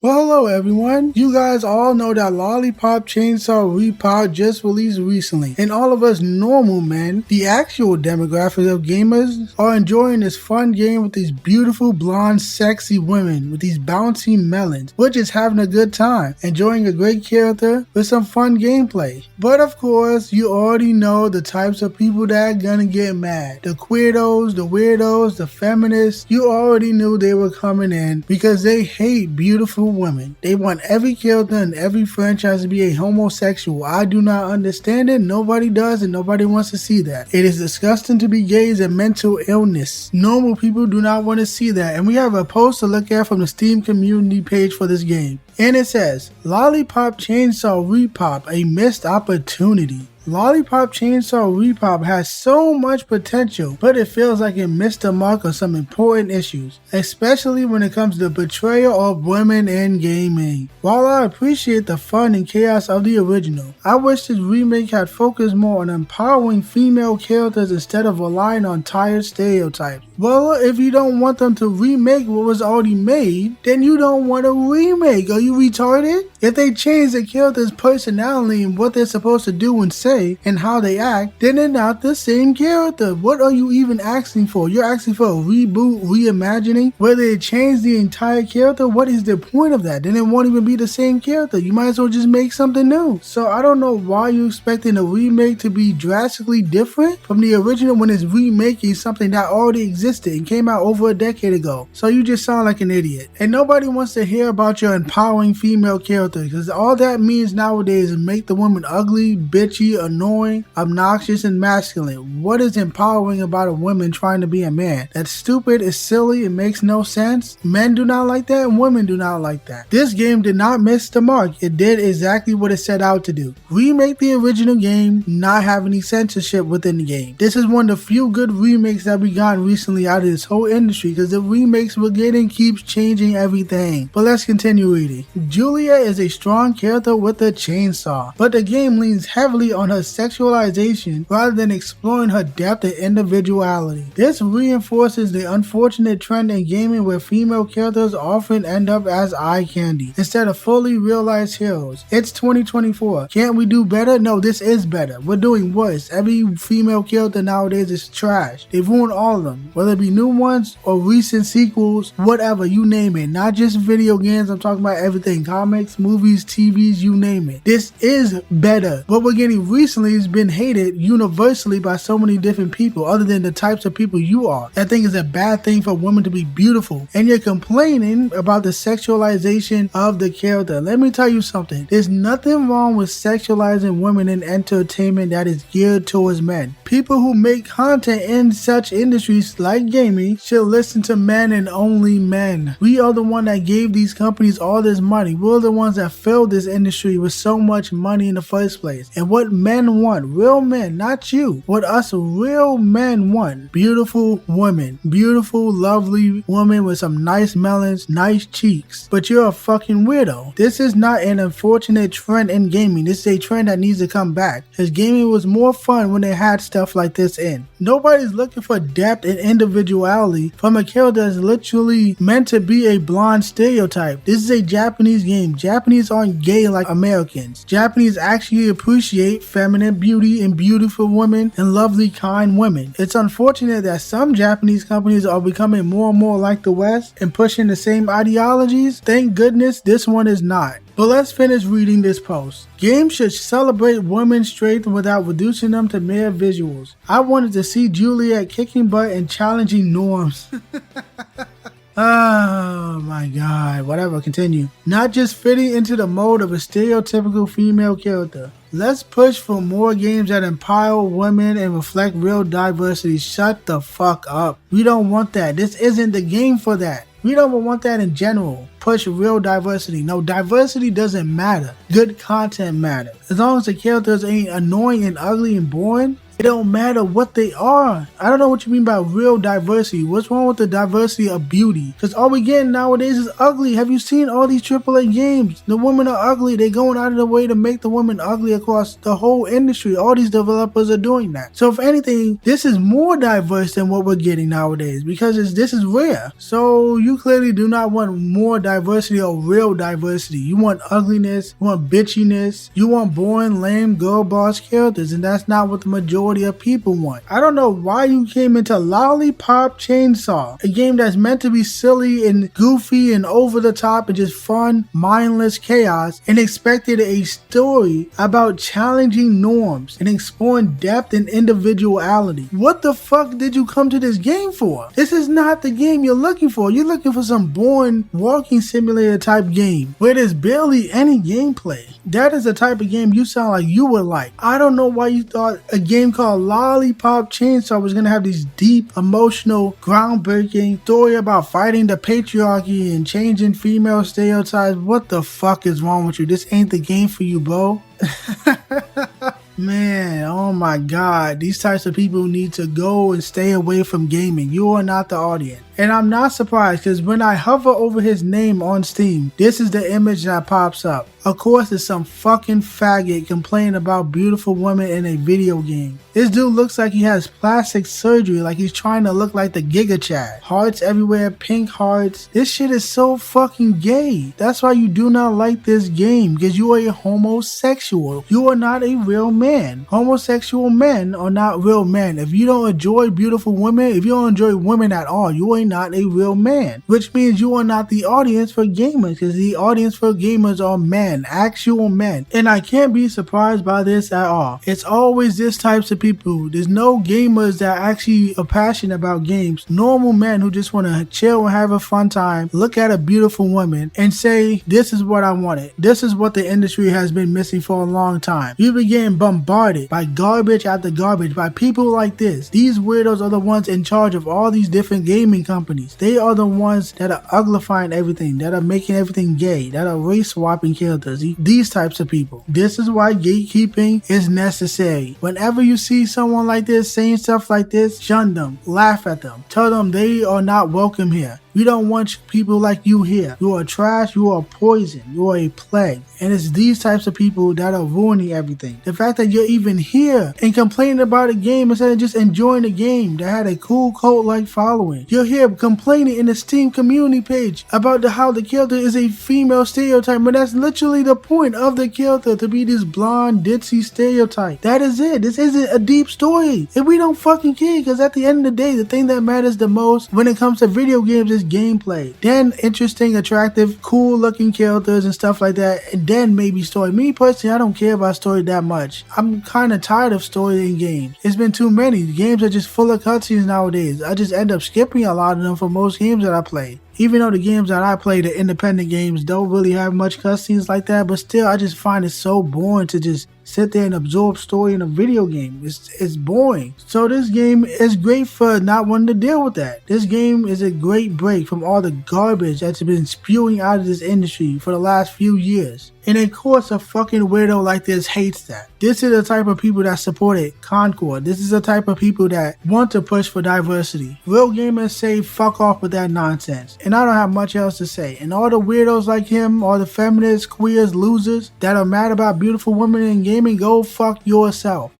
Well, hello everyone. You guys all know that Lollipop Chainsaw Repop just released recently, and all of us normal men, the actual demographic of gamers, are enjoying this fun game with these beautiful blonde sexy women with these bouncy melons. We're just having a good time, enjoying a great character with some fun gameplay. But of course, you already know the types of people that are gonna get mad. The queerdos, the weirdos, the feminists, you already knew they were coming in because they hate beautiful women. They want every character in every franchise to be a homosexual. I do not understand it. Nobody does, and nobody wants to see that. It is disgusting to be gay is a mental illness. Normal people do not want to see that. And we have a post to look at from the Steam community page for this game. And it says, Lollipop Chainsaw Repop, a missed opportunity. Lollipop Chainsaw Repop has so much potential, but it feels like it missed the mark on some important issues, especially when it comes to the portrayal of women in gaming. While I appreciate the fun and chaos of the original, I wish this remake had focused more on empowering female characters instead of relying on tired stereotypes. Well, if you don't want them to remake what was already made, then you don't want a remake. Are you retarded? If they change the character's personality and what they're supposed to do and say and how they act, then they're not the same character. What are you even asking for? You're asking for a reboot, reimagining, where they change the entire character? What is the point of that? Then it won't even be the same character. You might as well just make something new. So I don't know why you're expecting a remake to be drastically different from the original when it's remaking something that already existed and came out over a decade ago. So you just sound like an idiot. And nobody wants to hear about your empowering female character, because all that means nowadays is make the woman ugly, bitchy, annoying, obnoxious, and masculine. What is empowering about a woman trying to be a man? That's stupid, it's silly, it makes no sense. Men do not like that and women do not like that. This game did not miss the mark. It did exactly what it set out to do. Remake the original game, not have any censorship within the game. This is one of the few good remakes that we got recently out of this whole industry, because the remakes we're getting keeps changing everything. But let's continue reading. Julia is a strong character with a chainsaw, but the game leans heavily on her sexualization rather than exploring her depth and individuality. This reinforces the unfortunate trend in gaming where female characters often end up as eye candy instead of fully realized heroes. It's 2024. Can't we do better? No, this is better. We're doing worse. Every female character nowadays is trash. They've ruined all of them, whether it be new ones or recent sequels, whatever, you name it. Not just video games, I'm talking about everything. Comics, movies, TVs, you name it. This is better. What we're getting recently has been hated universally by so many different people other than the types of people you are. I think it's a bad thing for women to be beautiful, and you're complaining about the sexualization of the character. Let me tell you something. There's nothing wrong with sexualizing women in entertainment that is geared towards men. People who make content in such industries like gaming should listen to men and only men. We are the one that gave these companies all this money. We're the ones that filled this industry with so much money in the first place. And what men want, real men, not you, what us real men want, beautiful women, beautiful, lovely women with some nice melons, nice cheeks. But you're a fucking weirdo. This is not an unfortunate trend in gaming. This is a trend that needs to come back, because gaming was more fun when they had stuff like this in. Nobody's looking for depth and individuality from a character that's literally meant to be a blonde stereotype. This is a Japanese game. Japanese aren't gay like Americans. Japanese actually appreciate feminine beauty and beautiful women and lovely, kind women. It's unfortunate that some Japanese companies are becoming more and more like the West and pushing the same ideologies. Thank goodness this one is not. But let's finish reading this post. Games should celebrate women's strength without reducing them to mere visuals. I wanted to see Juliet kicking butt and challenging norms. Oh my god, whatever, continue. Not just fitting into the mold of a stereotypical female character. Let's push for more games that empower women and reflect real diversity. Shut the fuck up. We don't want that. This isn't the game for that. We don't want that in general. Push real diversity. No, diversity doesn't matter. Good content matters. As long as the characters ain't annoying and ugly and boring, It don't matter what they are. I don't know what you mean by real diversity. What's wrong with the diversity of beauty? Because all we getting nowadays is ugly. Have you seen all these AAA games? The women are ugly. They're going out of the way to make the women ugly across the whole industry. All these developers are doing that. So if anything, this is more diverse than what we're getting nowadays because this is rare. So you clearly do not want more diversity or real diversity. You want ugliness, you want bitchiness, you want boring, lame girl boss characters, and that's not what the majority of people want. I don't know why you came into Lollipop Chainsaw, a game that's meant to be silly and goofy and over the top and just fun, mindless chaos, and expected a story about challenging norms and exploring depth and individuality. What the fuck did you come to this game for? This is not the game you're looking for. You're looking for some boring walking simulator type game where there's barely any gameplay. That is the type of game you sound like you would like. I don't know why you thought a game called Lollipop Chainsaw was gonna have these deep, emotional, groundbreaking story about fighting the patriarchy and changing female stereotypes. What the fuck is wrong with you? This ain't the game for you, bro. Man, oh my god, these types of people need to go and stay away from gaming. You are not the audience. And I'm not surprised because when I hover over his name on Steam, this is the image that pops up. Of course, it's some fucking faggot complaining about beautiful women in a video game. This dude looks like he has plastic surgery, like he's trying to look like the Giga Chad. Hearts everywhere, pink hearts. This shit is so fucking gay. That's why you do not like this game, because you are a homosexual. You are not a real man. Homosexual men are not real men. If you don't enjoy beautiful women, if you don't enjoy women at all, you are not a real man, which means you are not the audience for gamers, because the audience for gamers are men, actual men. And I can't be surprised by this at all. It's always this types of people. There's no gamers that actually are passionate about games. Normal men who just want to chill and have a fun time, look at a beautiful woman and say, this is what I wanted. This is what the industry has been missing for a long time. You've been getting bombarded by garbage after garbage by people like this. These weirdos are the ones in charge of all these different gaming companies. They are the ones that are uglifying everything, that are making everything gay, that are race swapping characters. These types of people. This is why gatekeeping is necessary. Whenever you see someone like this saying stuff like this, shun them, laugh at them, tell them they are not welcome here. We don't want people like you here. You are trash, you are poison, you are a plague. And it's these types of people that are ruining everything. The fact that you're even here and complaining about a game instead of just enjoying the game that had a cool cult-like following. You're here complaining in the Steam community page about how the character is a female stereotype, but that's literally the point of the character, to be this blonde, ditzy stereotype. That is it. This isn't a deep story. And we don't fucking care, because at the end of the day, the thing that matters the most when it comes to video games is gameplay, then interesting, attractive, cool looking characters and stuff like that, and then maybe story. Me personally, I don't care about story that much. I'm kind of tired of story in games. It's been too many. Games are just full of cutscenes nowadays. I just end up skipping a lot of them for most games that I play. Even though the games that I play, the independent games, don't really have much cutscenes like that, but still, I just find it so boring to just sit there and absorb story in a video game. It's boring. So this game is great for not wanting to deal with that. This game is a great break from all the garbage that's been spewing out of this industry for the last few years. And of course, a fucking weirdo like this hates that. This is the type of people that supported Concord. This is the type of people that want to push for diversity. Real gamers say fuck off with that nonsense. And I don't have much else to say. And all the weirdos like him, all the feminists, queers, losers that are mad about beautiful women in gaming, go fuck yourself.